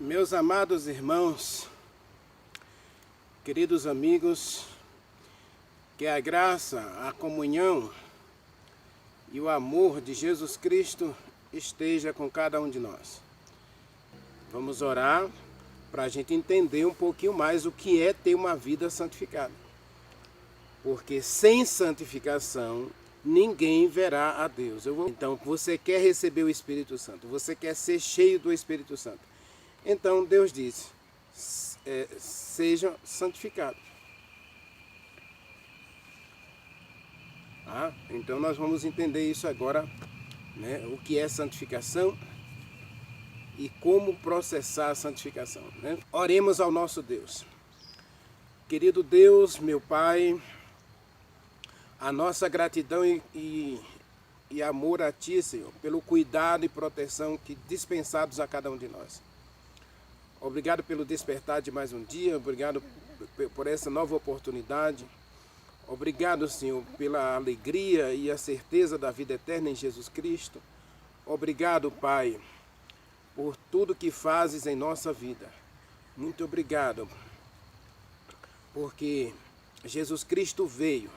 Meus amados irmãos, queridos amigos, que a graça, a comunhão e o amor de Jesus Cristo esteja com cada um de nós. Vamos orar para a gente entender um pouquinho mais o que é ter uma vida santificada. Porque sem santificação, ninguém verá a Deus. Então, você quer receber o Espírito Santo, você quer ser cheio do Espírito Santo. Então, Deus disse, sejam santificados. Então, nós vamos entender isso agora, né? O que é santificação e como processar a santificação, né? Oremos ao nosso Deus. Querido Deus, meu Pai, a nossa gratidão e amor a Ti, Senhor, pelo cuidado e proteção que dispensados a cada um de nós. Obrigado pelo despertar de mais um dia, obrigado por essa nova oportunidade. Obrigado, Senhor, pela alegria e a certeza da vida eterna em Jesus Cristo. Obrigado, Pai, por tudo que fazes em nossa vida. Muito obrigado, porque Jesus Cristo veio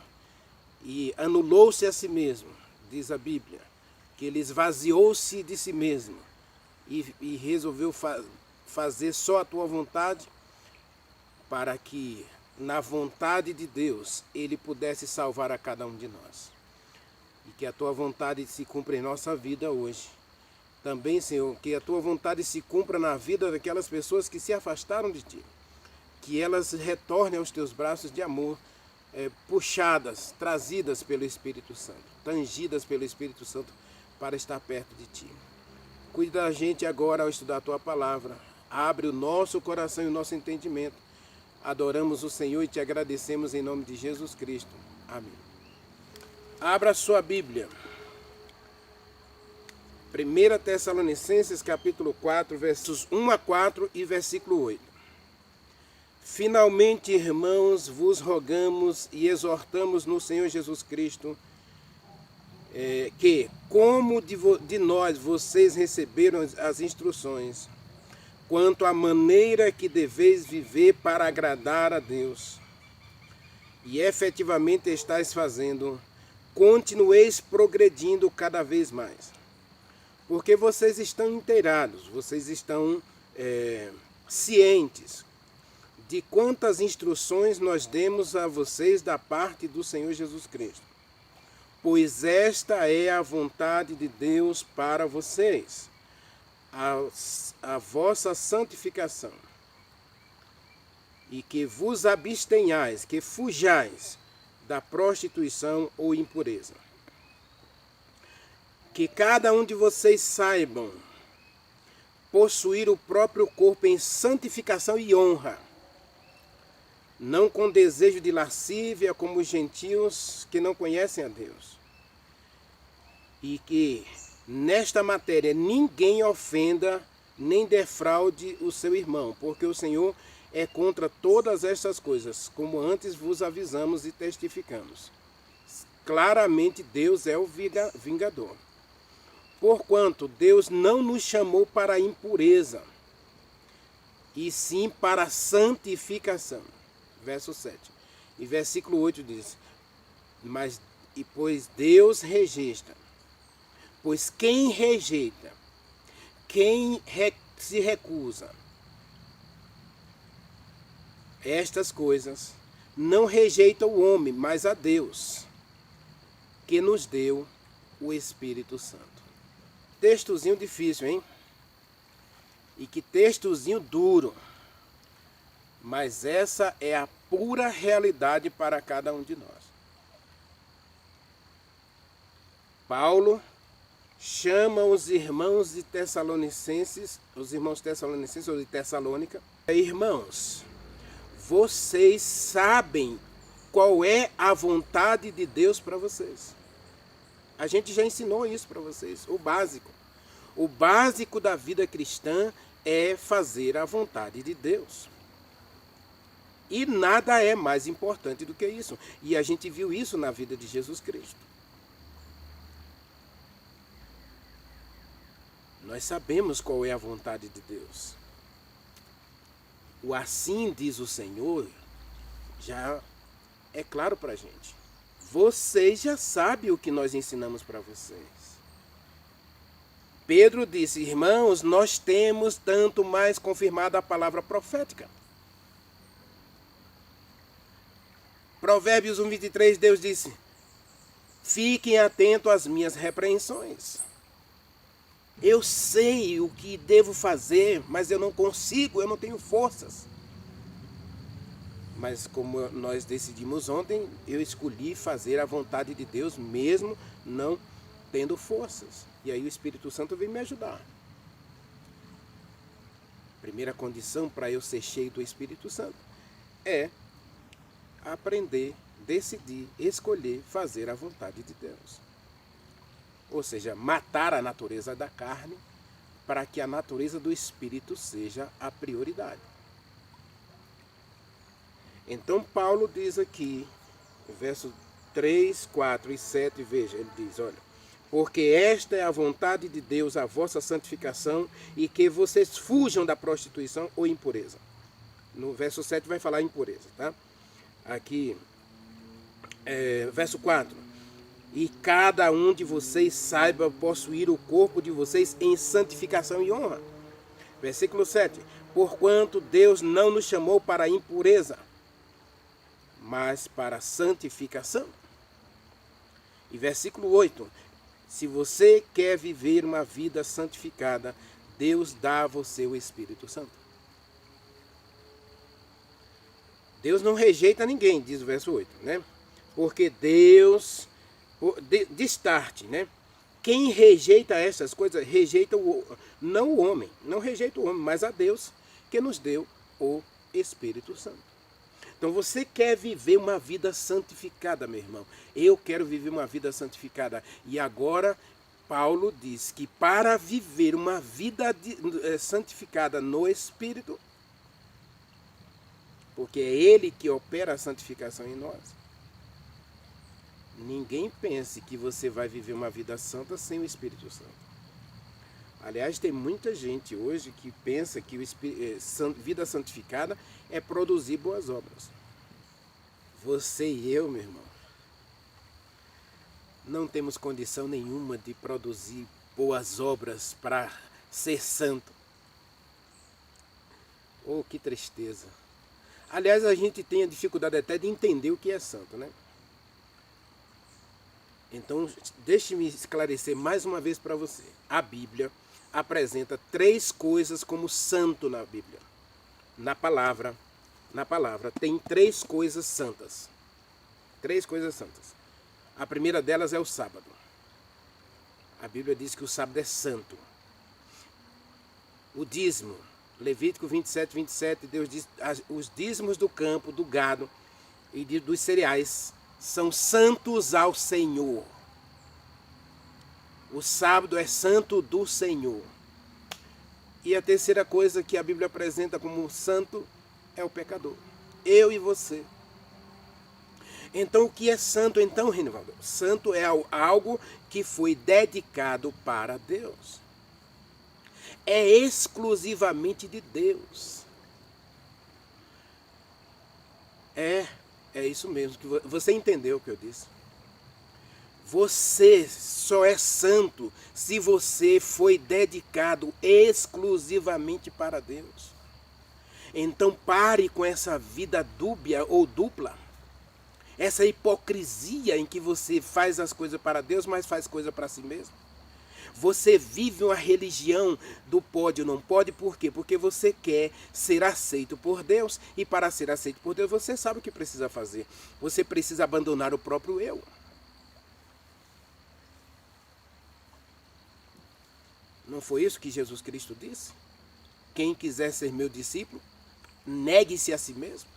e anulou-se a si mesmo, diz a Bíblia, que ele esvaziou-se de si mesmo e resolveu fazer só a tua vontade, para que na vontade de Deus ele pudesse salvar a cada um de nós. E que a tua vontade se cumpra em nossa vida hoje. Também, Senhor, que a tua vontade se cumpra na vida daquelas pessoas que se afastaram de ti. Que elas retornem aos teus braços de amor, puxadas, trazidas pelo Espírito Santo, tangidas pelo Espírito Santo para estar perto de ti. Cuida da gente agora ao estudar a tua palavra. Abre o nosso coração e o nosso entendimento. Adoramos o Senhor e te agradecemos em nome de Jesus Cristo. Amém. Abra sua Bíblia. 1 Tessalonicenses capítulo 4, versos 1 a 4 e versículo 8. Finalmente, irmãos, vos rogamos e exortamos no Senhor Jesus Cristo, que, como de nós vocês receberam as instruções, quanto à maneira que deveis viver para agradar a Deus, e efetivamente estáis fazendo, continueis progredindo cada vez mais. Porque vocês estão inteirados, vocês estão cientes de quantas instruções nós demos a vocês da parte do Senhor Jesus Cristo. Pois esta é a vontade de Deus para vocês, a vossa santificação, e que vos abstenhais, que fujais da prostituição ou impureza. Que cada um de vocês saibam possuir o próprio corpo em santificação e honra, não com desejo de lascívia como os gentios que não conhecem a Deus. E que nesta matéria ninguém ofenda nem defraude o seu irmão, porque o Senhor é contra todas estas coisas, como antes vos avisamos e testificamos. Claramente Deus é o vingador. Porquanto Deus não nos chamou para a impureza, e sim para a santificação. Verso 7. E versículo 8 diz, pois Deus rejeita. Pois quem rejeita, quem se recusa estas coisas, não rejeita o homem, mas a Deus, que nos deu o Espírito Santo. Textozinho difícil, hein? E que textozinho duro. Mas essa é a pura realidade para cada um de nós. Paulo chama os irmãos de Tessalonicenses, os irmãos Tessalonicenses ou de Tessalônica, irmãos, vocês sabem qual é a vontade de Deus para vocês. A gente já ensinou isso para vocês, o básico. O básico da vida cristã é fazer a vontade de Deus. E nada é mais importante do que isso. E a gente viu isso na vida de Jesus Cristo. Nós sabemos qual é a vontade de Deus. o assim diz o Senhor já é claro para a gente. Vocês já sabem o que nós ensinamos para vocês. Pedro disse, irmãos, nós temos tanto mais confirmado a palavra profética. Provérbios 1:23, Deus disse, fiquem atentos às minhas repreensões. Eu sei o que devo fazer, mas eu não consigo, eu não tenho forças. Mas como nós decidimos ontem, eu escolhi fazer a vontade de Deus mesmo não tendo forças. E aí o Espírito Santo veio me ajudar. Primeira condição para eu ser cheio do Espírito Santo é aprender, decidir, escolher fazer a vontade de Deus. Ou seja, matar a natureza da carne para que a natureza do Espírito seja a prioridade. Então Paulo diz aqui, verso 3, 4 e 7, veja, ele diz, olha, porque esta é a vontade de Deus, a vossa santificação, e que vocês fujam da prostituição ou impureza. No verso 7 vai falar impureza, tá? Aqui, verso 4. E cada um de vocês saiba possuir o corpo de vocês em santificação e honra. Versículo 7. Porquanto Deus não nos chamou para a impureza, mas para a santificação. E versículo 8. Se você quer viver uma vida santificada, Deus dá a você o Espírito Santo. Deus não rejeita ninguém, diz o verso 8, né? Porque Deus, de start, né? Quem rejeita essas coisas, rejeita não o homem, não rejeita o homem, mas a Deus que nos deu o Espírito Santo. Então você quer viver uma vida santificada, meu irmão. Eu quero viver uma vida santificada. E agora Paulo diz que para viver uma vida santificada no Espírito, porque é Ele que opera a santificação em nós, ninguém pense que você vai viver uma vida santa sem o Espírito Santo. Aliás, tem muita gente hoje que pensa que vida santificada é produzir boas obras. Você e eu, meu irmão, não temos condição nenhuma de produzir boas obras para ser santo. Oh, que tristeza. Aliás, a gente tem a dificuldade até de entender o que é santo, né? Então, deixe-me esclarecer mais uma vez para você. A Bíblia apresenta 3 coisas como santo na Bíblia. Na palavra tem 3 coisas santas. 3 coisas santas. A primeira delas é o sábado. A Bíblia diz que o sábado é santo. O dízimo. Levítico 27, 27, Deus diz, os dízimos do campo, do gado e dos cereais são santos ao Senhor. O sábado é santo do Senhor. E a terceira coisa que a Bíblia apresenta como santo é o pecador. Eu e você. Então o que é santo então, Renivaldo? Santo é algo que foi dedicado para Deus. É exclusivamente de Deus. É isso mesmo. Que você entendeu o que eu disse. Você só é santo se você foi dedicado exclusivamente para Deus. Então pare com essa vida dúbia ou dupla. Essa hipocrisia em que você faz as coisas para Deus, mas faz coisa para si mesmo. Você vive uma religião do pode ou não pode, por quê? Porque você quer ser aceito por Deus, e para ser aceito por Deus você sabe o que precisa fazer. Você precisa abandonar o próprio eu. Não foi isso que Jesus Cristo disse? Quem quiser ser meu discípulo, negue-se a si mesmo.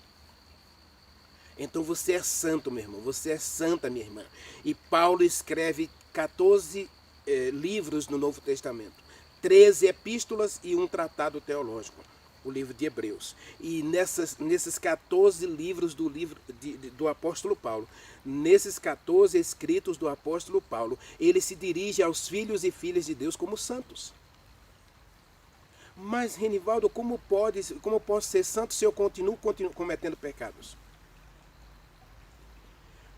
Então você é santo, meu irmão, você é santa, minha irmã. E Paulo escreve 14 livros no Novo Testamento, 13 epístolas e um tratado teológico, o livro de Hebreus. E nesses 14 livros do apóstolo Paulo, nesses 14 escritos do apóstolo Paulo, ele se dirige aos filhos e filhas de Deus como santos. Mas, Renivaldo, como eu posso ser santo se eu continuo cometendo pecados?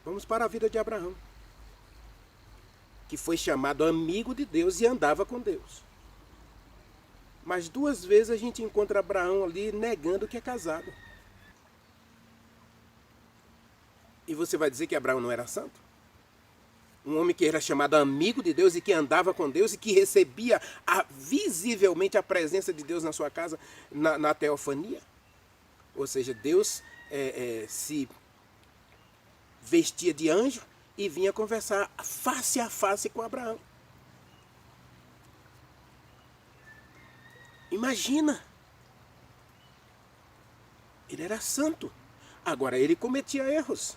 Vamos para a vida de Abraão, que foi chamado amigo de Deus e andava com Deus. Mas 2 vezes a gente encontra Abraão ali negando que é casado. E você vai dizer que Abraão não era santo? Um homem que era chamado amigo de Deus e que andava com Deus e que recebia visivelmente a presença de Deus na sua casa, na teofania. Ou seja, Deus se vestia de anjo e vinha conversar face a face com Abraão. Imagina! Ele era santo. Agora, ele cometia erros.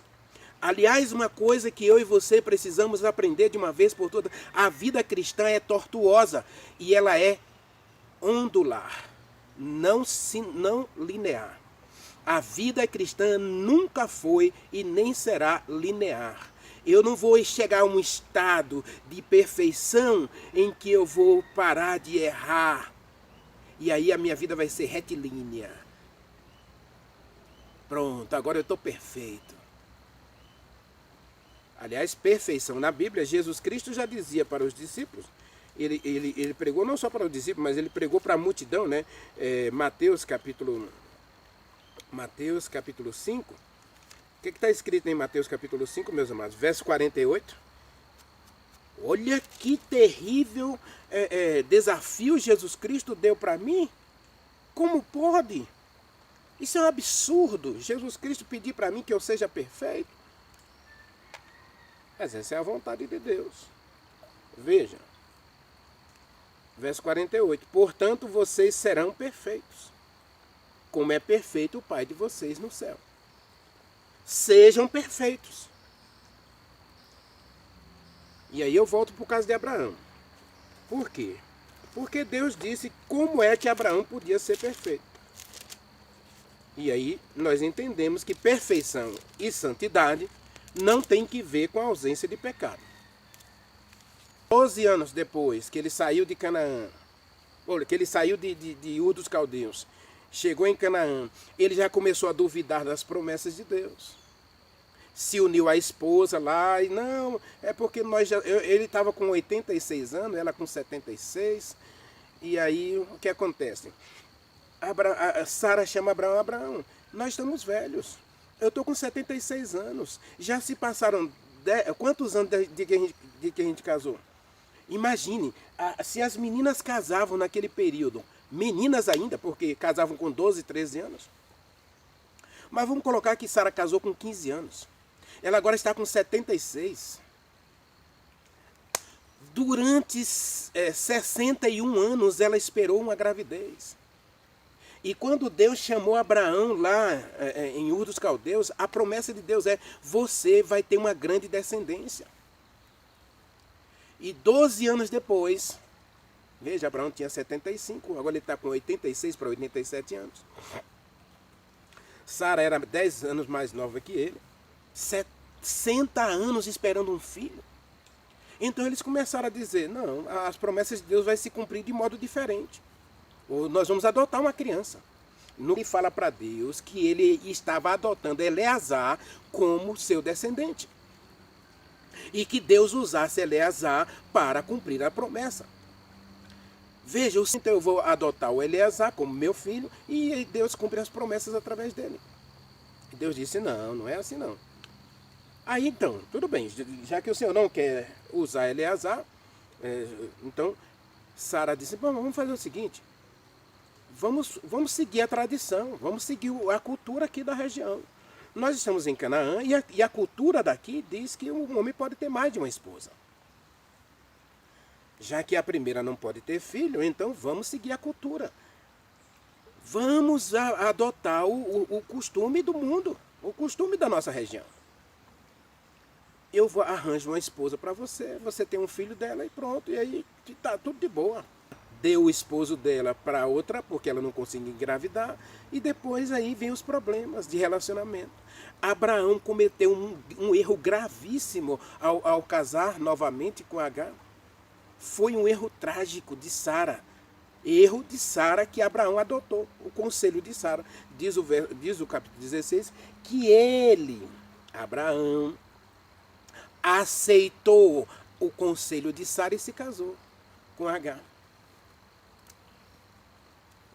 Aliás, uma coisa que eu e você precisamos aprender de uma vez por todas: a vida cristã é tortuosa e ela é ondular, não linear. A vida cristã nunca foi e nem será linear. Eu não vou chegar a um estado de perfeição em que eu vou parar de errar. E aí a minha vida vai ser retilínea. Pronto, agora eu estou perfeito. Aliás, perfeição. Na Bíblia, Jesus Cristo já dizia para os discípulos. Ele pregou não só para os discípulos, mas ele pregou para a multidão, né? Mateus capítulo 5. O que está escrito em Mateus capítulo 5, meus amados? Verso 48. Olha que terrível desafio Jesus Cristo deu para mim. Como pode? Isso é um absurdo. Jesus Cristo pedir para mim que eu seja perfeito. Mas essa é a vontade de Deus. Veja. Verso 48. Portanto, vocês serão perfeitos, como é perfeito o Pai de vocês no céu. Sejam perfeitos. E aí eu volto para o caso de Abraão. Por quê? Porque Deus disse como é que Abraão podia ser perfeito. E aí nós entendemos que perfeição e santidade não tem que ver com a ausência de pecado. 12 anos depois que ele saiu de Canaã, que ele saiu de Ur dos Caldeus, chegou em Canaã, ele já começou a duvidar das promessas de Deus. Se uniu à esposa lá e não, é porque ele estava com 86 anos, ela com 76, e aí o que acontece? Sara chama Abraão, nós estamos velhos, eu estou com 76 anos, já se passaram quantos anos de que a gente casou? Imagine, se as meninas casavam naquele período, meninas ainda, porque casavam com 12, 13 anos, mas vamos colocar que Sara casou com 15 anos, ela agora está com 76, durante 61 anos ela esperou uma gravidez. E quando Deus chamou Abraão lá em Ur dos Caldeus, a promessa de Deus é: você vai ter uma grande descendência. E 12 anos depois, veja, Abraão tinha 75, agora ele está com 86 para 87 anos. Sara era 10 anos mais nova que ele, 60 anos esperando um filho. Então eles começaram a dizer: não, as promessas de Deus vão se cumprir de modo diferente. Ou nós vamos adotar uma criança. Ele fala para Deus que ele estava adotando Eleazar como seu descendente. E que Deus usasse Eleazar para cumprir a promessa. Veja, então eu vou adotar o Eleazar como meu filho e Deus cumpre as promessas através dele. E Deus disse: não, não é assim não. Aí então, tudo bem, já que o Senhor não quer usar Eleazar, então Sara disse: bom, vamos fazer o seguinte. Vamos seguir a tradição, vamos seguir a cultura aqui da região. Nós estamos em Canaã e a cultura daqui diz que um homem pode ter mais de uma esposa. Já que a primeira não pode ter filho, então vamos seguir a cultura. Vamos adotar o costume do mundo, o costume da nossa região. Eu arranjo uma esposa para você, você tem um filho dela e pronto, e aí está tudo de boa. Deu o esposo dela para outra, porque ela não conseguia engravidar, e depois aí vem os problemas de relacionamento. Abraão cometeu um erro gravíssimo ao casar novamente com Agar. Foi um erro trágico de Sara. erro de Sara que Abraão adotou, o conselho de Sara. Diz o capítulo 16 que ele, Abraão, aceitou o conselho de Sara e se casou com Agar.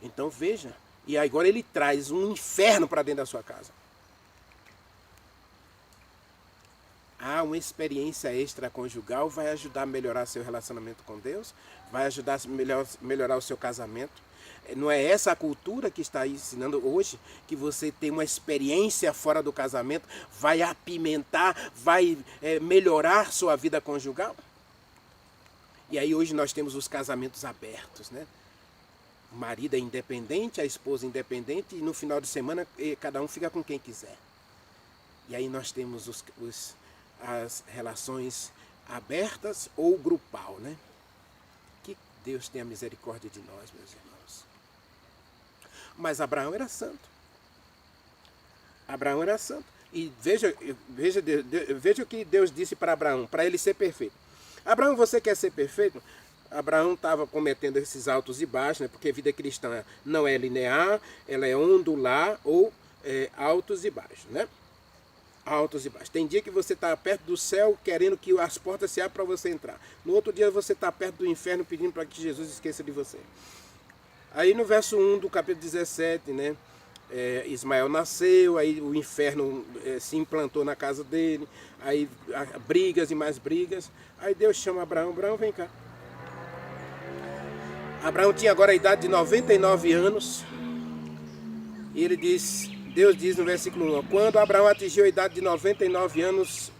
Então veja, e agora ele traz um inferno para dentro da sua casa. Uma experiência extraconjugal vai ajudar a melhorar seu relacionamento com Deus, vai ajudar a melhorar o seu casamento. Não é essa a cultura que está ensinando hoje, que você tem uma experiência fora do casamento, vai apimentar, vai melhorar sua vida conjugal? E aí hoje nós temos os casamentos abertos, né? O marido é independente, a esposa é independente, e no final de semana cada um fica com quem quiser. E aí nós temos as relações abertas ou grupal, né? Que Deus tenha misericórdia de nós, meus irmãos. Mas Abraão era santo. Abraão era santo. E veja o que Deus disse para Abraão, para ele ser perfeito. Abraão, você quer ser perfeito? Abraão estava cometendo esses altos e baixos, né? Porque a vida cristã não é linear, ela é ondular ou altos e baixos, né? Altos e baixos. Tem dia que você está perto do céu querendo que as portas se abram para você entrar. No outro dia você está perto do inferno pedindo para que Jesus esqueça de você. Aí no verso 1 do capítulo 17, né? Ismael nasceu, aí o inferno se implantou na casa dele, aí brigas e mais brigas. Aí Deus chama Abraão, Abraão, vem cá. Abraão tinha agora a idade de 99 anos. E Deus diz no versículo 1, quando Abraão atingiu a idade de 99 anos,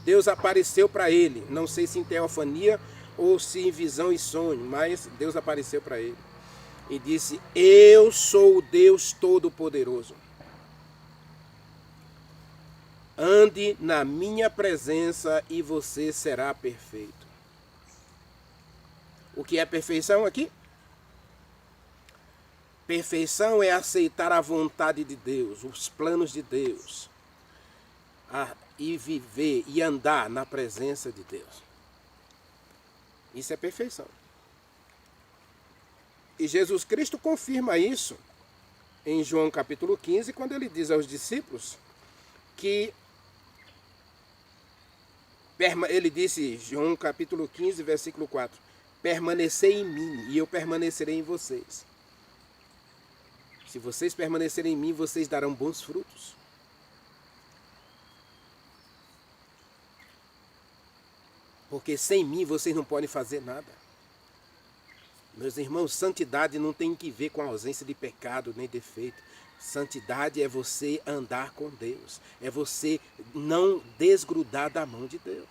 Deus apareceu para ele. Não sei se em teofania ou se em visão e sonho, mas Deus apareceu para ele. E disse, eu sou o Deus Todo-Poderoso. Ande na minha presença e você será perfeito. O que é perfeição aqui? Perfeição é aceitar a vontade de Deus, os planos de Deus, e viver e andar na presença de Deus. Isso é perfeição. E Jesus Cristo confirma isso em João capítulo 15, quando ele diz aos discípulos que ele disse, João capítulo 15, versículo 4, permanecei em mim e eu permanecerei em vocês. Se vocês permanecerem em mim, vocês darão bons frutos. Porque sem mim vocês não podem fazer nada. Meus irmãos, santidade não tem que ver com a ausência de pecado nem defeito. Santidade é você andar com Deus. É você não desgrudar da mão de Deus.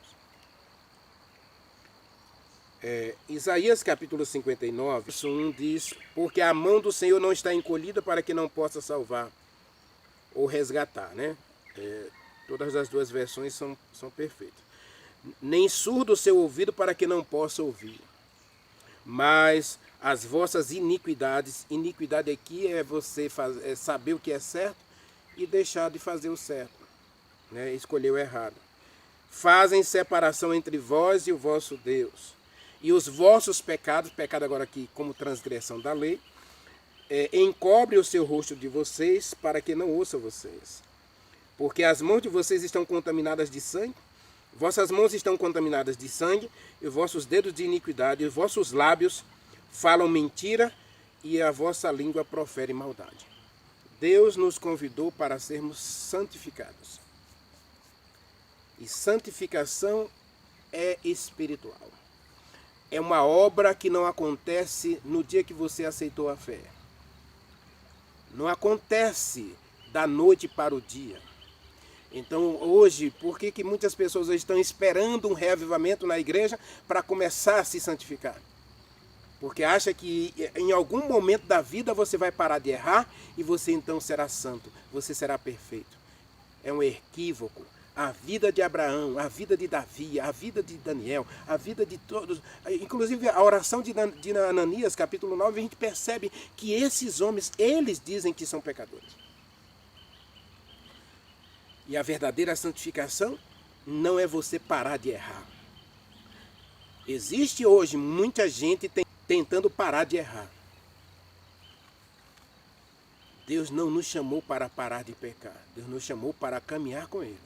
Isaías capítulo 59, verso 1 diz, porque a mão do Senhor não está encolhida para que não possa salvar ou resgatar, né? Todas as duas versões são perfeitas. Nem surdo o seu ouvido para que não possa ouvir. Mas as vossas iniquidades, iniquidade aqui é você saber o que é certo e deixar de fazer o certo, né? Escolher o errado. Fazem separação entre vós e o vosso Deus. E os vossos pecados, pecado agora aqui como transgressão da lei, encobre o seu rosto de vocês para que não ouça vocês. Porque as mãos de vocês estão contaminadas de sangue, vossas mãos estão contaminadas de sangue, e vossos dedos de iniquidade, e vossos lábios falam mentira, e a vossa língua profere maldade. Deus nos convidou para sermos santificados. E santificação é espiritual. É uma obra que não acontece no dia que você aceitou a fé. Não acontece da noite para o dia. Então hoje, por que muitas pessoas estão esperando um reavivamento na igreja para começar a se santificar? Porque acha que em algum momento da vida você vai parar de errar e você então será santo, você será perfeito. É um equívoco. A vida de Abraão, a vida de Davi, a vida de Daniel, a vida de todos, inclusive a oração de Ananias, capítulo 9, a gente percebe que esses homens, eles dizem que são pecadores. E a verdadeira santificação não é você parar de errar. Existe hoje muita gente tentando parar de errar. Deus não nos chamou para parar de pecar. Deus nos chamou para caminhar com Ele.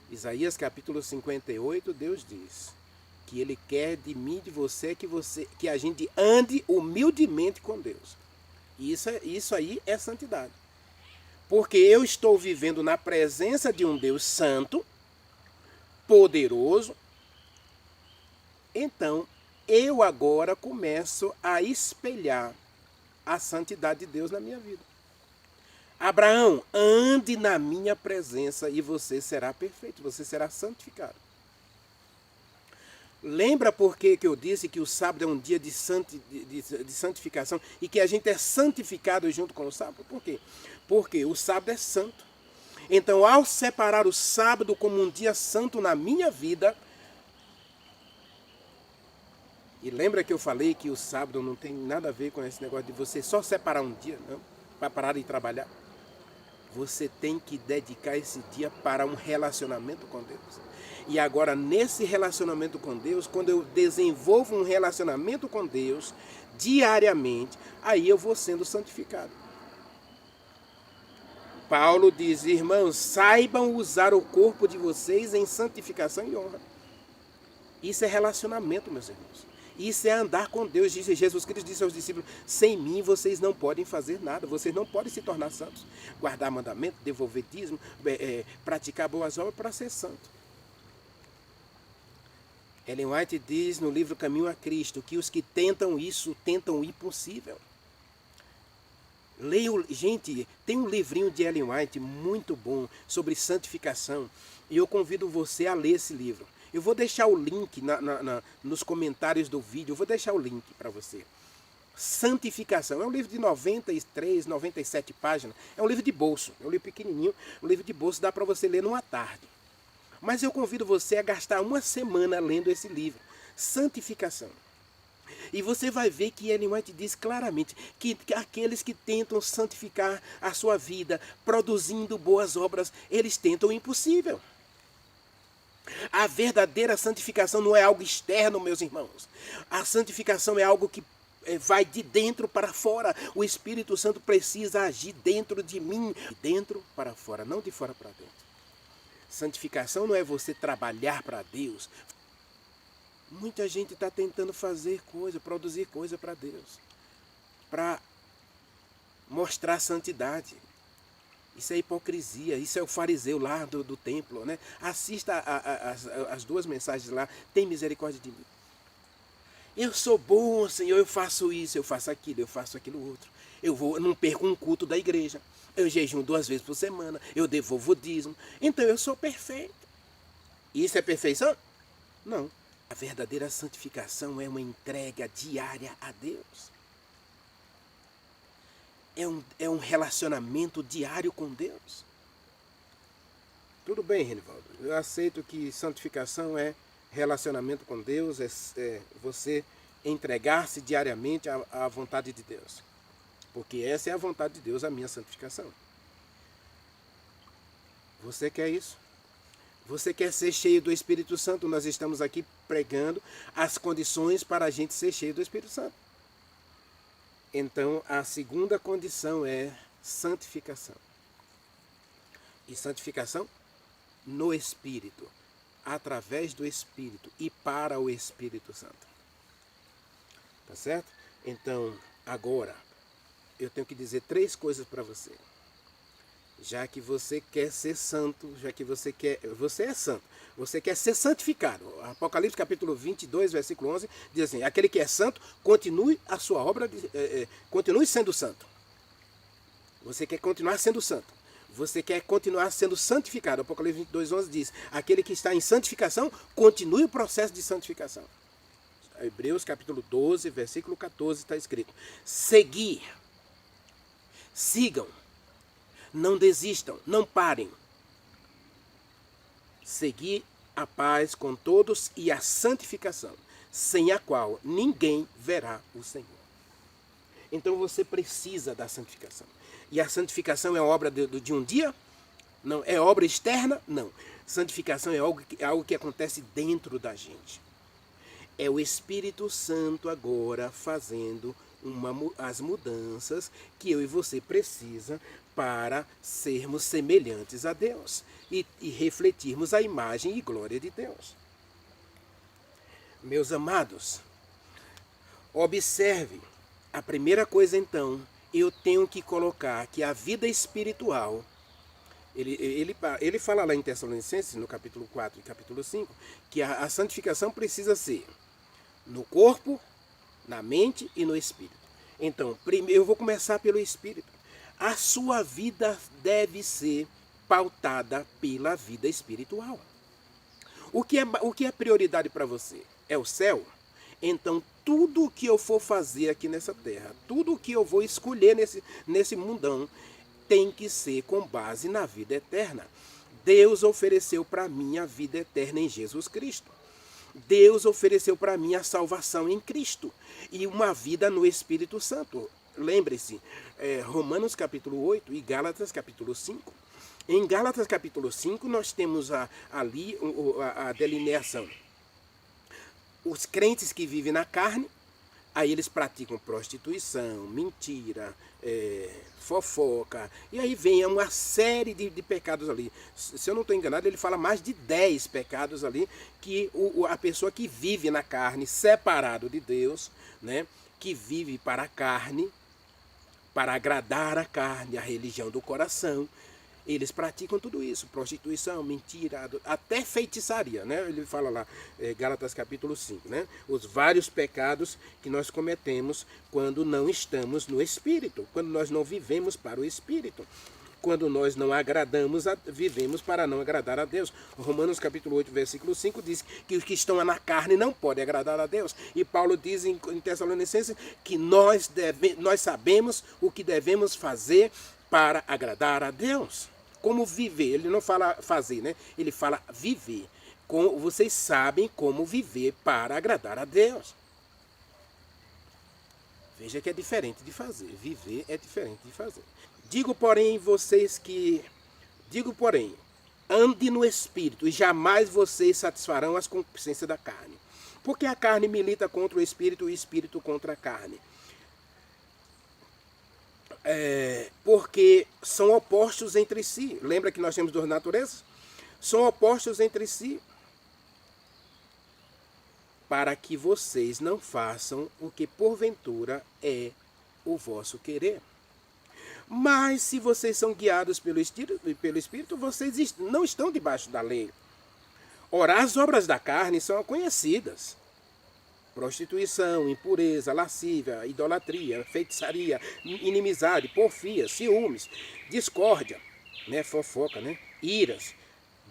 Isaías capítulo 58, Deus diz que Ele quer de mim e de você que a gente ande humildemente com Deus. Isso aí é santidade. Porque eu estou vivendo na presença de um Deus santo, poderoso. Então, eu agora começo a espelhar a santidade de Deus na minha vida. Abraão, ande na minha presença e você será perfeito, você será santificado. Lembra por que eu disse que o sábado é um dia de santificação e que a gente é santificado junto com o sábado? Por quê? Porque o sábado é santo. Então, ao separar o sábado como um dia santo na minha vida, e lembra que eu falei que o sábado não tem nada a ver com esse negócio de você só separar um dia, não, para parar de trabalhar. Você tem que dedicar esse dia para um relacionamento com Deus. E agora, nesse relacionamento com Deus, quando eu desenvolvo um relacionamento com Deus diariamente, aí eu vou sendo santificado. Paulo diz, irmãos, saibam usar o corpo de vocês em santificação e honra. Isso é relacionamento, meus irmãos. Isso é andar com Deus. Jesus Cristo disse aos discípulos, sem mim vocês não podem fazer nada, vocês não podem se tornar santos. Guardar mandamento, devolver dízimo, praticar boas obras para ser santo. Ellen White diz no livro Caminho a Cristo que os que tentam isso, tentam o impossível. Leio, gente, tem um livrinho de Ellen White muito bom sobre santificação e eu convido você a ler esse livro. Eu vou deixar o link nos comentários do vídeo, eu vou deixar o link para você. Santificação, é um livro de 93, 97 páginas, é um livro de bolso, é um livro pequenininho, um livro de bolso, dá para você ler numa tarde. Mas eu convido você a gastar uma semana lendo esse livro, Santificação. E você vai ver que Ellen White diz claramente que aqueles que tentam santificar a sua vida, produzindo boas obras, eles tentam o impossível. A verdadeira santificação não é algo externo, meus irmãos. A santificação é algo que vai de dentro para fora. O Espírito Santo precisa agir dentro de mim, de dentro para fora, não de fora para dentro. Santificação não é você trabalhar para Deus. Muita gente está tentando fazer coisa, produzir coisa para Deus, para mostrar santidade. Isso é hipocrisia, isso é o fariseu lá do templo, né? Assista as duas mensagens lá, tem misericórdia de mim. Eu sou bom, Senhor, eu faço isso, eu faço aquilo outro. Eu não perco um culto da igreja, eu jejuo 2 vezes por semana, eu devolvo o dízimo, então eu sou perfeito. Isso é perfeição? Não. A verdadeira santificação é uma entrega diária a Deus. É um relacionamento diário com Deus. Tudo bem, Renivaldo. Eu aceito que santificação é relacionamento com Deus, é você entregar-se diariamente à vontade de Deus. Porque essa é a vontade de Deus, a minha santificação. Você quer isso? Você quer ser cheio do Espírito Santo? Nós estamos aqui pregando as condições para a gente ser cheio do Espírito Santo. Então, a segunda condição é santificação. E santificação no Espírito, através do Espírito e para o Espírito Santo. Tá certo? Então, agora, eu tenho que dizer 3 coisas para você. Já que você quer ser santo, você é santo, você quer ser santificado. Apocalipse capítulo 22, versículo 11, diz assim, aquele que é santo, continue a sua obra, continue sendo santo. Você quer continuar sendo santo. Você quer continuar sendo santificado. Apocalipse 22, 11 diz, aquele que está em santificação, continue o processo de santificação. Hebreus capítulo 12, versículo 14, está escrito, sigam, não desistam, não parem. Seguir a paz com todos e a santificação, sem a qual ninguém verá o Senhor. Então você precisa da santificação. E a santificação é obra de um dia? Não. É obra externa? Não. Santificação é algo que acontece dentro da gente. É o Espírito Santo agora fazendo as mudanças que eu e você precisa para sermos semelhantes a Deus e refletirmos a imagem e glória de Deus. Meus amados, observe, a primeira coisa então, eu tenho que colocar que a vida espiritual, ele fala lá em Tessalonicenses, no capítulo 4 e capítulo 5, que a santificação precisa ser no corpo, na mente e no espírito. Então, primeiro eu vou começar pelo espírito. A sua vida deve ser pautada pela vida espiritual. O que é prioridade para você? É o céu? Então, tudo o que eu for fazer aqui nessa terra, tudo o que eu vou escolher nesse mundão, tem que ser com base na vida eterna. Deus ofereceu para mim a vida eterna em Jesus Cristo. Deus ofereceu para mim a salvação em Cristo e uma vida no Espírito Santo. Lembre-se, Romanos capítulo 8 e Gálatas capítulo 5. Em Gálatas capítulo 5 nós temos ali a delineação. Os crentes que vivem na carne, aí eles praticam prostituição, mentira, fofoca, e aí vem uma série de pecados ali. Se eu não estou enganado, ele fala mais de 10 pecados ali, que a pessoa que vive na carne, separado de Deus, né, que vive para a carne, para agradar a carne, a religião do coração, eles praticam tudo isso, prostituição, mentira, até feitiçaria, né? Ele fala lá, Gálatas capítulo 5, né? Os vários pecados que nós cometemos quando não estamos no Espírito, quando nós não vivemos para o Espírito, quando nós não agradamos, vivemos para não agradar a Deus. Romanos capítulo 8, versículo 5 diz que os que estão na carne não podem agradar a Deus. E Paulo diz em Tessalonicenses que nós sabemos o que devemos fazer para agradar a Deus. Como viver, ele não fala fazer, né? Ele fala viver. Vocês sabem como viver para agradar a Deus. Veja que é diferente de fazer. Viver é diferente de fazer. Digo, porém, ande no Espírito e jamais vocês satisfarão as concupiscências da carne. Porque a carne milita contra o Espírito e o Espírito contra a carne. Porque são opostos entre si. Lembra que nós temos duas naturezas? São opostos entre si. Para que vocês não façam o que porventura é o vosso querer. Mas se vocês são guiados pelo Espírito, vocês não estão debaixo da lei. Ora, as obras da carne são conhecidas. Prostituição, impureza, lascívia, idolatria, feitiçaria, inimizade, porfia, ciúmes, discórdia, né, fofoca, né, iras,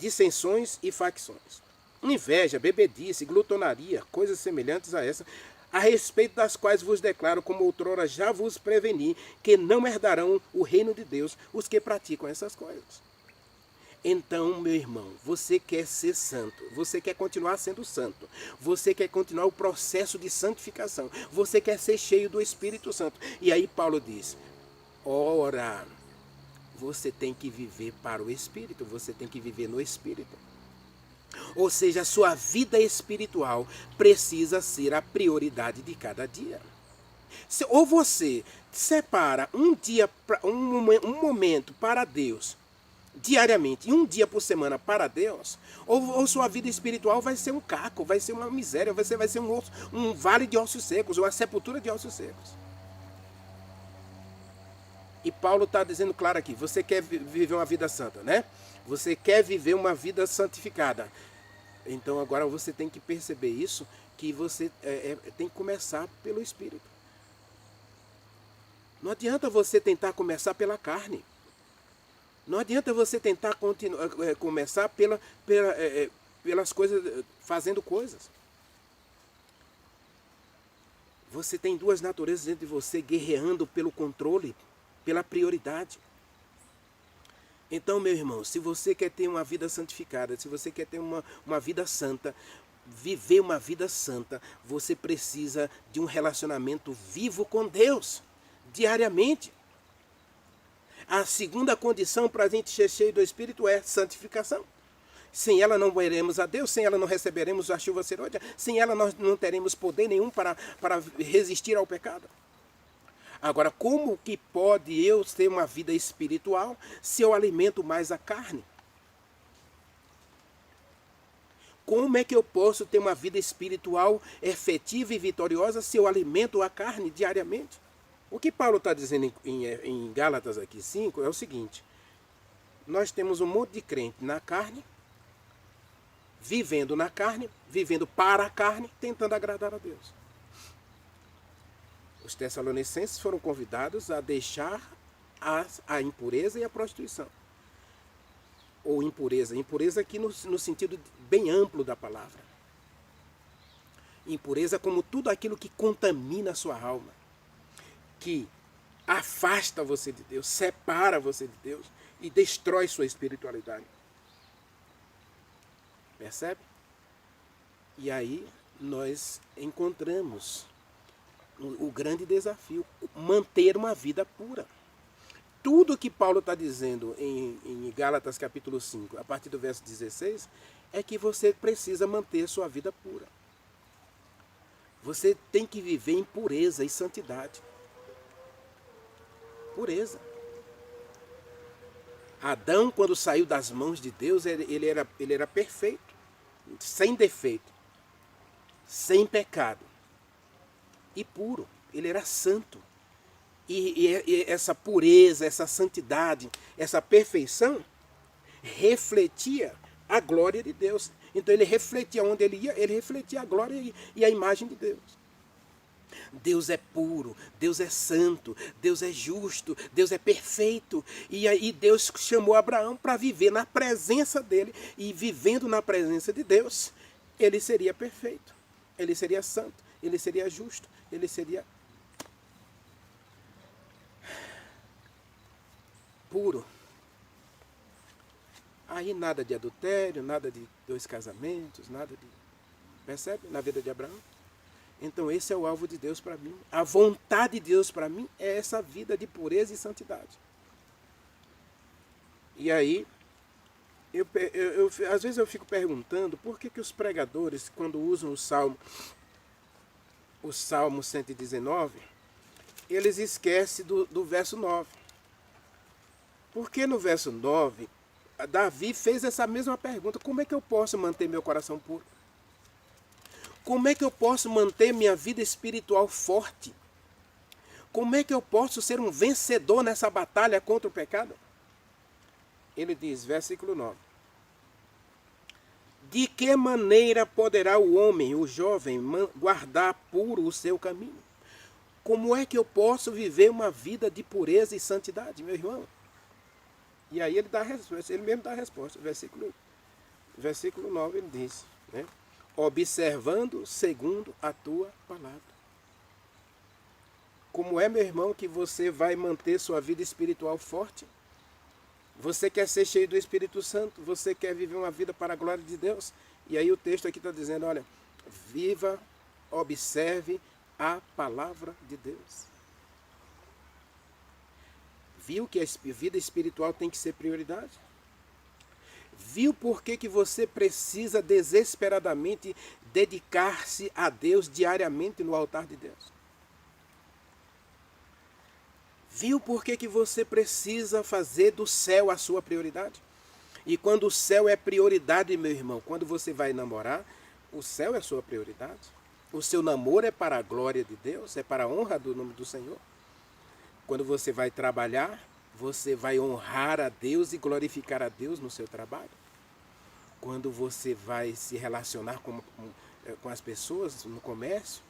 dissensões e facções, inveja, bebedice, glutonaria, coisas semelhantes a essa, a respeito das quais vos declaro, como outrora já vos preveni, que não herdarão o reino de Deus os que praticam essas coisas. Então, meu irmão, você quer ser santo, você quer continuar sendo santo, você quer continuar o processo de santificação, você quer ser cheio do Espírito Santo. E aí Paulo diz, ora, você tem que viver para o Espírito, você tem que viver no Espírito. Ou seja, a sua vida espiritual precisa ser a prioridade de cada dia. Ou você separa um dia, um momento para Deus, diariamente, e um dia por semana para Deus, ou sua vida espiritual vai ser um caco, vai ser uma miséria, você vai ser um vale de ossos secos, uma sepultura de ossos secos. E Paulo está dizendo claro aqui, você quer viver uma vida santa, né? Você quer viver uma vida santificada. Então agora você tem que perceber isso, que você tem que começar pelo Espírito. Não adianta você tentar começar pela carne. Não adianta você tentar começar pelas coisas, fazendo coisas. Você tem duas naturezas dentro de você, guerreando pelo controle, pela prioridade. Então, meu irmão, se você quer ter uma vida santificada, se você quer ter uma vida santa, viver uma vida santa, você precisa de um relacionamento vivo com Deus, diariamente. A segunda condição para a gente ser cheio do Espírito é santificação. Sem ela não veremos a Deus, sem ela não receberemos a chuva serôdia, sem ela nós não teremos poder nenhum para resistir ao pecado. Agora, como que pode eu ter uma vida espiritual se eu alimento mais a carne? Como é que eu posso ter uma vida espiritual efetiva e vitoriosa se eu alimento a carne diariamente? O que Paulo está dizendo em Gálatas aqui 5 é o seguinte: nós temos um monte de crente na carne, vivendo na carne, vivendo para a carne, tentando agradar a Deus. Os tessalonicenses foram convidados a deixar a impureza e a prostituição. Ou impureza. Impureza aqui no sentido bem amplo da palavra. Impureza como tudo aquilo que contamina a sua alma, que afasta você de Deus, separa você de Deus e destrói sua espiritualidade. Percebe? E aí nós encontramos o grande desafio, manter uma vida pura. Tudo que Paulo está dizendo em Gálatas capítulo 5, a partir do verso 16, é que você precisa manter sua vida pura. Você tem que viver em pureza e santidade. Pureza. Adão, quando saiu das mãos de Deus, ele era perfeito, sem defeito, sem pecado e puro. Ele era santo. E essa pureza, essa santidade, essa perfeição refletia a glória de Deus. Então ele refletia onde ele ia, ele refletia a glória e a imagem de Deus. Deus é puro, Deus é santo, Deus é justo, Deus é perfeito. E aí Deus chamou Abraão para viver na presença dele. E vivendo na presença de Deus, ele seria perfeito, ele seria santo, ele seria justo, ele seria puro. Aí nada de adultério, nada de 2 casamentos, nada de... Percebe? Na vida de Abraão. Então esse é o alvo de Deus para mim. A vontade de Deus para mim é essa vida de pureza e santidade. E aí, às vezes eu fico perguntando por que os pregadores, quando usam o Salmo 119, eles esquecem do verso 9. Porque no verso 9, Davi fez essa mesma pergunta: como é que eu posso manter meu coração puro? Como é que eu posso manter minha vida espiritual forte? Como é que eu posso ser um vencedor nessa batalha contra o pecado? Ele diz, versículo 9: de que maneira poderá o homem, o jovem, guardar puro o seu caminho? Como é que eu posso viver uma vida de pureza e santidade, meu irmão? E aí ele dá a resposta, ele mesmo dá a resposta. Versículo 9 ele diz, né? Observando segundo a tua palavra. Como é, meu irmão, que você vai manter sua vida espiritual forte? Você quer ser cheio do Espírito Santo? Você quer viver uma vida para a glória de Deus? E aí o texto aqui está dizendo, olha, viva, observe a palavra de Deus. Viu que a vida espiritual tem que ser prioridade? Viu por que você precisa desesperadamente dedicar-se a Deus diariamente no altar de Deus? Viu por que você precisa fazer do céu a sua prioridade? E quando o céu é prioridade, meu irmão, quando você vai namorar, o céu é a sua prioridade. O seu namoro é para a glória de Deus, é para a honra do nome do Senhor. Quando você vai trabalhar, você vai honrar a Deus e glorificar a Deus no seu trabalho. Quando você vai se relacionar com as pessoas no comércio,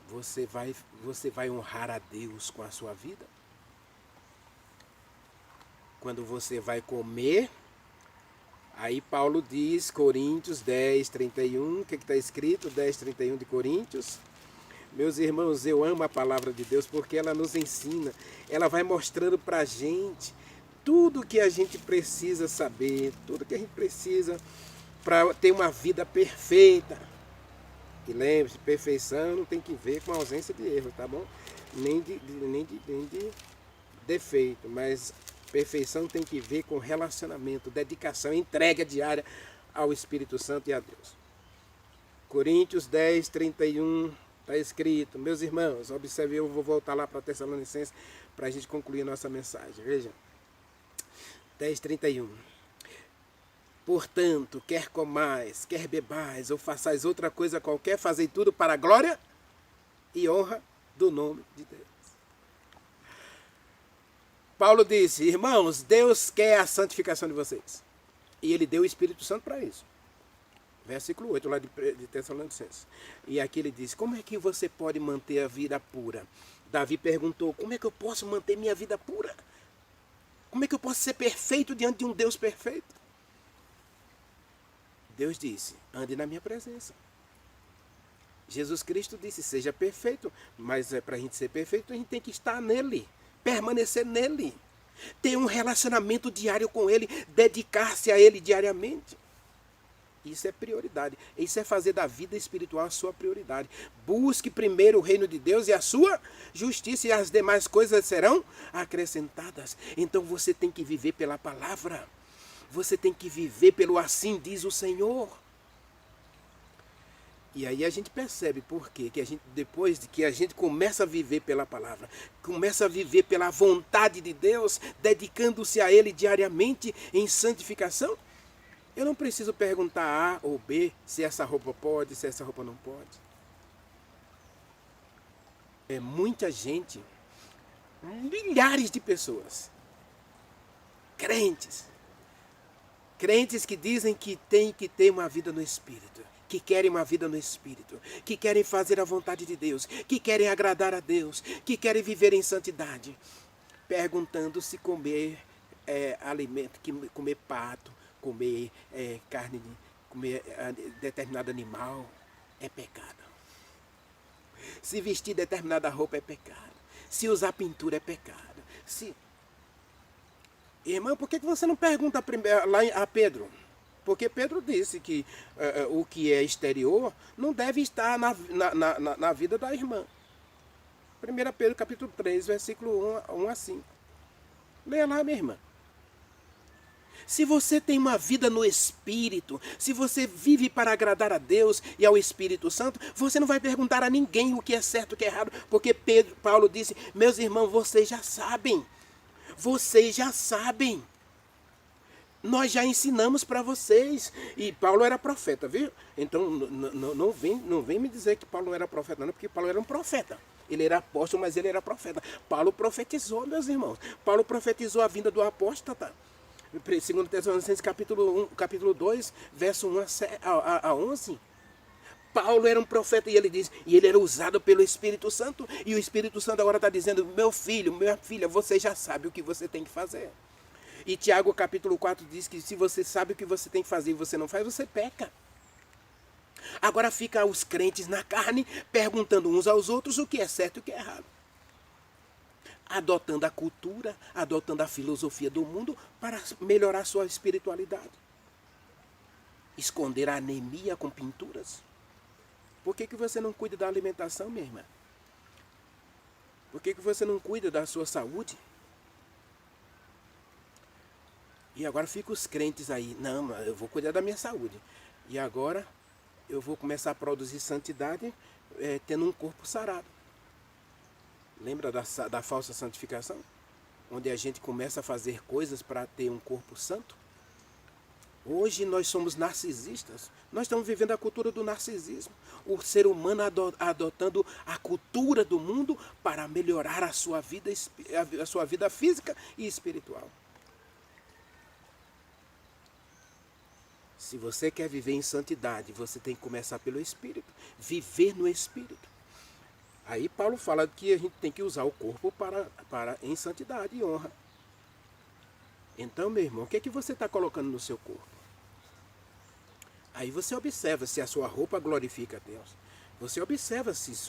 você vai honrar a Deus com a sua vida. Quando você vai comer, aí Paulo diz, Coríntios 10, 31, o que está escrito? 10, 31 de Coríntios. Meus irmãos, eu amo a palavra de Deus porque ela nos ensina, ela vai mostrando para a gente tudo que a gente precisa saber, tudo que a gente precisa para ter uma vida perfeita. E lembre-se, perfeição não tem que ver com a ausência de erro, tá bom? Nem de defeito, mas perfeição tem que ver com relacionamento, dedicação, entrega diária ao Espírito Santo e a Deus. Coríntios 10, 31, Está escrito. Meus irmãos, observe, eu vou voltar lá para Tessalonicenses para a gente concluir a nossa mensagem. Veja. 10:31. Portanto, quer comais, quer bebais, ou façais outra coisa qualquer, fazei tudo para a glória e honra do nome de Deus. Paulo disse, irmãos, Deus quer a santificação de vocês. E ele deu o Espírito Santo para isso. Versículo 8, lá de Tessalonicenses. E aqui ele diz, como é que você pode manter a vida pura? Davi perguntou, como é que eu posso manter minha vida pura? Como é que eu posso ser perfeito diante de um Deus perfeito? Deus disse, ande na minha presença. Jesus Cristo disse, seja perfeito. Mas para a gente ser perfeito, a gente tem que estar nele. Permanecer nele. Ter um relacionamento diário com ele. Dedicar-se a ele diariamente. Isso é prioridade. Isso é fazer da vida espiritual a sua prioridade. Busque primeiro o reino de Deus e a sua justiça, e as demais coisas serão acrescentadas. Então você tem que viver pela palavra. Você tem que viver pelo assim diz o Senhor. E aí a gente percebe por quê? Que a gente, depois de que a gente começa a viver pela palavra, começa a viver pela vontade de Deus, dedicando-se a Ele diariamente em santificação, eu não preciso perguntar A ou B se essa roupa pode, se essa roupa não pode. É muita gente, milhares de pessoas, crentes que dizem que tem que ter uma vida no Espírito, que querem uma vida no Espírito, que querem fazer a vontade de Deus, que querem agradar a Deus, que querem viver em santidade, perguntando se comer alimento, comer pato, comer carne, comer determinado animal é pecado. Se vestir determinada roupa é pecado. Se usar pintura é pecado. Irmão, por que você não pergunta lá a Pedro? Porque Pedro disse que o que é exterior não deve estar na vida da irmã. 1 Pedro capítulo 3, versículo 1 a 5. Leia lá, minha irmã. Se você tem uma vida no Espírito, se você vive para agradar a Deus e ao Espírito Santo, você não vai perguntar a ninguém o que é certo e o que é errado, porque Paulo disse, meus irmãos, vocês já sabem. Vocês já sabem. Nós já ensinamos para vocês. E Paulo era profeta, viu? Então não vem me dizer que Paulo não era profeta, não, porque Paulo era um profeta. Ele era apóstolo, mas ele era profeta. Paulo profetizou, meus irmãos. Paulo profetizou a vinda do apóstata. 2 Tessalonicenses capítulo 2, verso 1 a 11. Paulo era um profeta e ele diz, e ele era usado pelo Espírito Santo, e o Espírito Santo agora está dizendo, meu filho, minha filha, você já sabe o que você tem que fazer. E Tiago capítulo 4 diz que se você sabe o que você tem que fazer e você não faz, você peca. Agora fica os crentes na carne perguntando uns aos outros o que é certo e o que é errado. Adotando a cultura, adotando a filosofia do mundo para melhorar sua espiritualidade. Esconder a anemia com pinturas. Por que você não cuida da alimentação, minha irmã? Por que você não cuida da sua saúde? E agora ficam os crentes aí, não, eu vou cuidar da minha saúde. E agora eu vou começar a produzir santidade tendo um corpo sarado. Lembra da falsa santificação? Onde a gente começa a fazer coisas para ter um corpo santo? Hoje nós somos narcisistas. Nós estamos vivendo a cultura do narcisismo. O ser humano adotando a cultura do mundo para melhorar a sua vida física e espiritual. Se você quer viver em santidade, você tem que começar pelo Espírito. Viver no Espírito. Aí Paulo fala que a gente tem que usar o corpo em santidade e honra. Então, meu irmão, o que é que você está colocando no seu corpo? Aí você observa se a sua roupa glorifica a Deus. Você observa se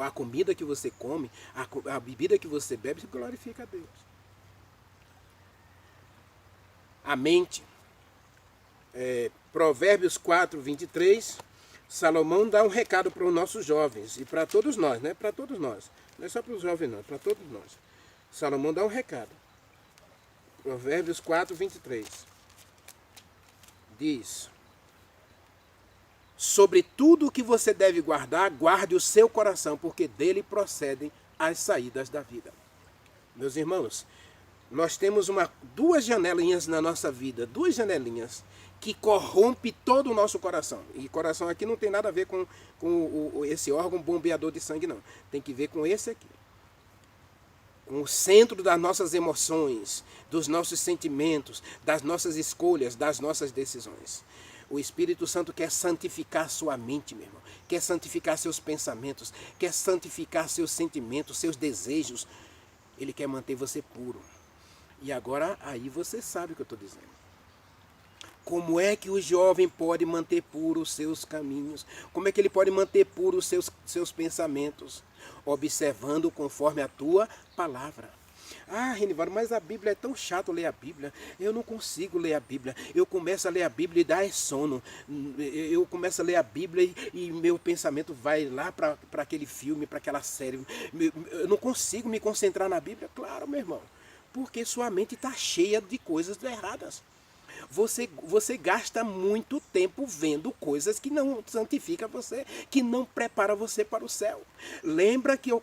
a comida que você come, a bebida que você bebe, glorifica a Deus. A mente. Provérbios 4, 23, Salomão dá um recado para os nossos jovens e para todos nós, né? Para todos nós. Não é só para os jovens não, para todos nós. Salomão dá um recado. Provérbios 4, 23. Diz: Sobre tudo o que você deve guardar, guarde o seu coração, porque dele procedem as saídas da vida. Meus irmãos, nós temos duas janelinhas na nossa vida, duas janelinhas que corrompe todo o nosso coração. E coração aqui não tem nada a ver com esse órgão bombeador de sangue, não. Tem que ver com esse aqui. Com o centro das nossas emoções, dos nossos sentimentos, das nossas escolhas, das nossas decisões. O Espírito Santo quer santificar sua mente, meu irmão. Quer santificar seus pensamentos, quer santificar seus sentimentos, seus desejos. Ele quer manter você puro. E agora, aí você sabe o que eu estou dizendo. Como é que o jovem pode manter puros os seus caminhos? Como é que ele pode manter puros os seus pensamentos? Observando conforme a tua palavra. Ah, Renivaldo, mas a Bíblia é tão chato ler a Bíblia. Eu não consigo ler a Bíblia. Eu começo a ler a Bíblia e dá sono. Eu começo a ler a Bíblia e meu pensamento vai lá para aquele filme, para aquela série. Eu não consigo me concentrar na Bíblia. Claro, meu irmão. Porque sua mente está cheia de coisas erradas. Você gasta muito tempo vendo coisas que não santificam você, que não prepara você para o céu. Lembra que eu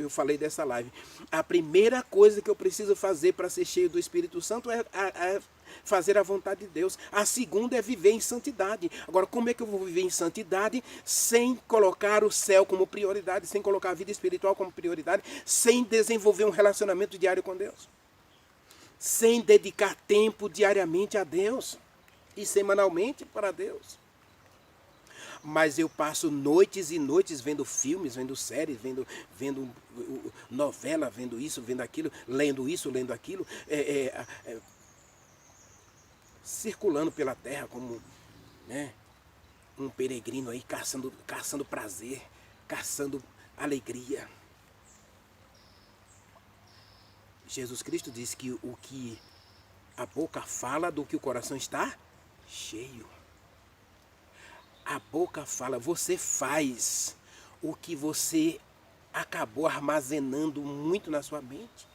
falei dessa live. A primeira coisa que eu preciso fazer para ser cheio do Espírito Santo é fazer a vontade de Deus. A segunda é viver em santidade. Agora, como é que eu vou viver em santidade sem colocar o céu como prioridade, sem colocar a vida espiritual como prioridade, sem desenvolver um relacionamento diário com Deus? Sem dedicar tempo diariamente a Deus e semanalmente para Deus. Mas eu passo noites e noites vendo filmes, vendo séries, vendo novela, vendo isso, vendo aquilo, lendo aquilo, circulando pela terra como, né, um peregrino aí caçando prazer, caçando alegria. Jesus Cristo disse que o que a boca fala, do que o coração está cheio. A boca fala, você faz o que você acabou armazenando muito na sua mente.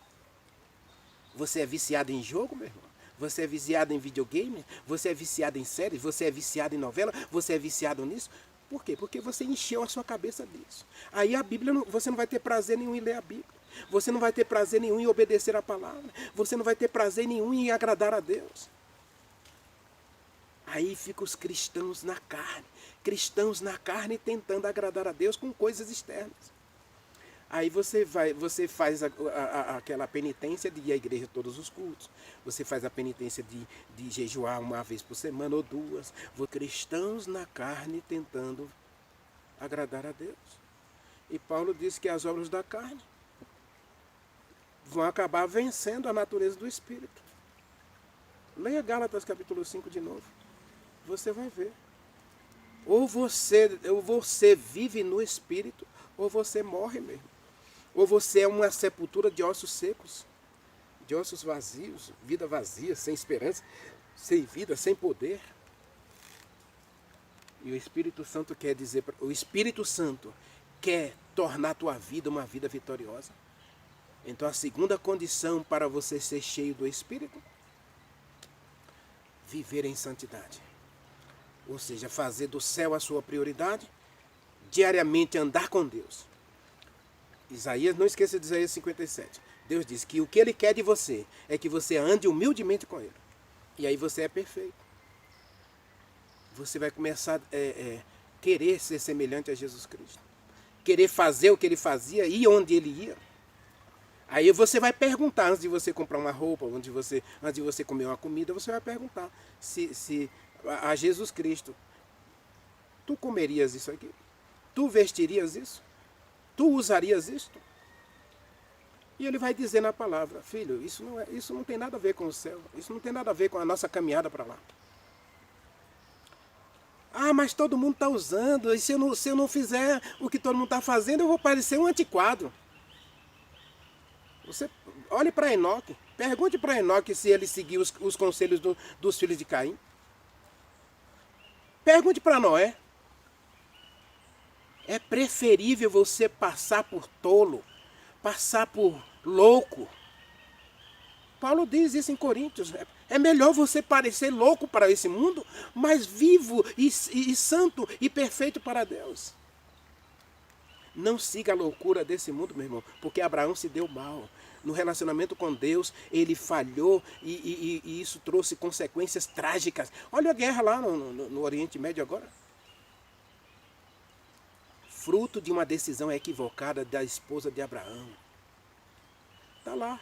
Você é viciado em jogo, meu irmão? Você é viciado em videogame? Você é viciado em séries? Você é viciado em novela? Você é viciado nisso? Por quê? Porque você encheu a sua cabeça disso. Aí a Bíblia, você não vai ter prazer nenhum em ler a Bíblia. Você não vai ter prazer nenhum em obedecer a palavra. Você não vai ter prazer nenhum em agradar a Deus. Aí ficam os cristãos na carne. Cristãos na carne tentando agradar a Deus com coisas externas. Aí você faz aquela penitência de ir à igreja todos os cultos. Você faz a penitência de jejuar uma vez por semana ou duas. Cristãos na carne tentando agradar a Deus. E Paulo diz que as obras da carne vão acabar vencendo a natureza do Espírito. Leia Gálatas capítulo 5 de novo. Você vai ver. Ou você vive no Espírito, ou você morre mesmo. Ou você é uma sepultura de ossos secos, de ossos vazios, vida vazia, sem esperança, sem vida, sem poder. E o Espírito Santo quer dizer, o Espírito Santo quer tornar a tua vida uma vida vitoriosa. Então a segunda condição para você ser cheio do Espírito, viver em santidade. Ou seja, fazer do céu a sua prioridade, diariamente andar com Deus. Isaías, não esqueça de Isaías 57. Deus diz que o que Ele quer de você é que você ande humildemente com Ele. E aí você é perfeito. Você vai começar a querer ser semelhante a Jesus Cristo. Querer fazer o que Ele fazia e onde Ele ia. Aí você vai perguntar, antes de você comprar uma roupa, antes de você comer uma comida, você vai perguntar se a Jesus Cristo, tu comerias isso aqui? Tu vestirias isso? Tu usarias isto? E ele vai dizer na palavra, filho, isso não tem nada a ver com o céu, isso não tem nada a ver com a nossa caminhada para lá. Ah, mas todo mundo está usando, e se eu não fizer o que todo mundo está fazendo, eu vou parecer um antiquado. Você olhe para Enoque, pergunte para Enoque se ele seguiu os conselhos dos filhos de Caim. Pergunte para Noé. É preferível você passar por tolo, passar por louco, Paulo diz isso em Coríntios. É melhor você parecer louco para esse mundo, mas vivo e santo e perfeito para Deus. Não siga a loucura desse mundo, meu irmão, porque Abraão se deu mal. No relacionamento com Deus, ele falhou e isso trouxe consequências trágicas. Olha a guerra lá no Oriente Médio agora. Fruto de uma decisão equivocada da esposa de Abraão. Está lá,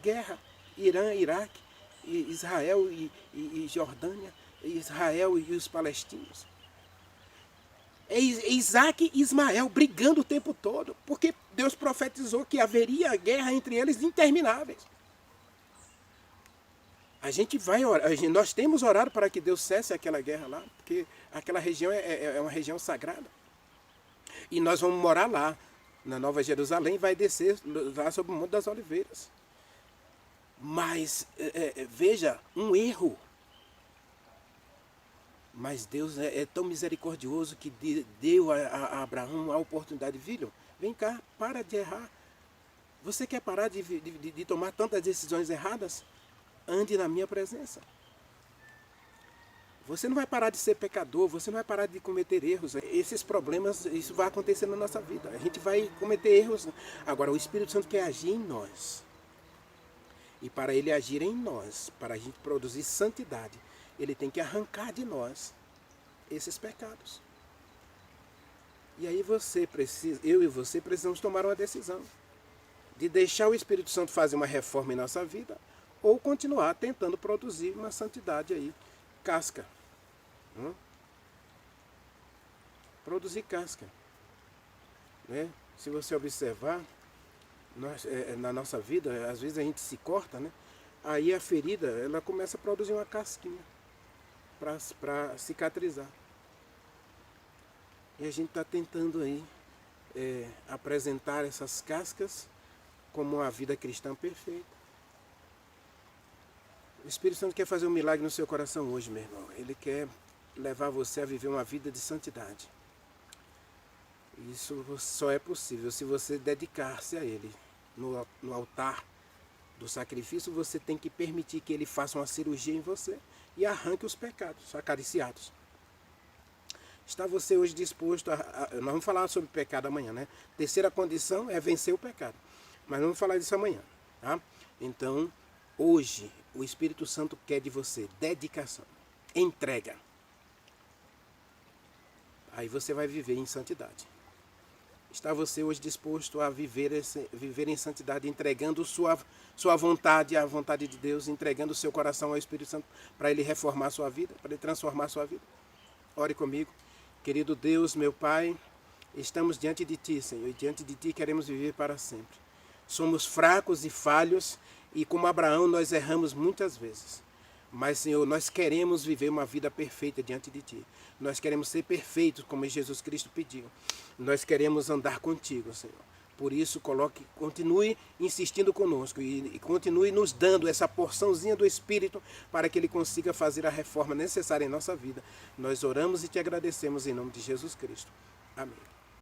guerra, Irã, Iraque, Israel e Jordânia, Israel e os palestinos. É Isaac e Ismael brigando o tempo todo, porque Deus profetizou que haveria guerra entre eles intermináveis. A gente vai orar, nós temos orado para que Deus cesse aquela guerra lá, porque aquela região é uma região sagrada. E nós vamos morar lá, na Nova Jerusalém, vai descer lá sobre o Monte das Oliveiras. Mas, veja, um erro. Mas Deus é tão misericordioso que deu a Abraão a oportunidade. Filho, vem cá, para de errar. Você quer parar de tomar tantas decisões erradas? Ande na minha presença. Você não vai parar de ser pecador, você não vai parar de cometer erros. Esses problemas, isso vai acontecer na nossa vida. A gente vai cometer erros. Agora, o Espírito Santo quer agir em nós. E para ele agir em nós, para a gente produzir santidade, ele tem que arrancar de nós esses pecados. E aí eu e você precisamos tomar uma decisão de deixar o Espírito Santo fazer uma reforma em nossa vida ou continuar tentando produzir uma santidade aí, casca. Produzir casca. Né? Se você observar, na nossa vida, às vezes a gente se corta, né? Aí a ferida, ela começa a produzir uma casquinha para cicatrizar. E a gente está tentando aí apresentar essas cascas como uma vida cristã perfeita. O Espírito Santo quer fazer um milagre no seu coração hoje, meu irmão. Ele quer levar você a viver uma vida de santidade. Isso só é possível se você dedicar-se a Ele. No altar do sacrifício, você tem que permitir que Ele faça uma cirurgia em você e arranque os pecados acariciados. Está você hoje disposto nós vamos falar sobre pecado amanhã, né? Terceira condição é vencer o pecado. Mas vamos falar disso amanhã, tá? Então, hoje, o Espírito Santo quer de você dedicação, entrega. Aí você vai viver em santidade. Está você hoje disposto a viver em santidade, entregando sua vontade à vontade de Deus, entregando o seu coração ao Espírito Santo para Ele reformar a sua vida, para Ele transformar a sua vida? Ore comigo. Querido Deus, meu Pai, estamos diante de Ti, Senhor, e diante de Ti queremos viver para sempre. Somos fracos e falhos, e como Abraão nós erramos muitas vezes. Mas, Senhor, nós queremos viver uma vida perfeita diante de Ti. Nós queremos ser perfeitos, como Jesus Cristo pediu. Nós queremos andar contigo, Senhor. Por isso, continue insistindo conosco e continue nos dando essa porçãozinha do Espírito para que Ele consiga fazer a reforma necessária em nossa vida. Nós oramos e Te agradecemos em nome de Jesus Cristo. Amém.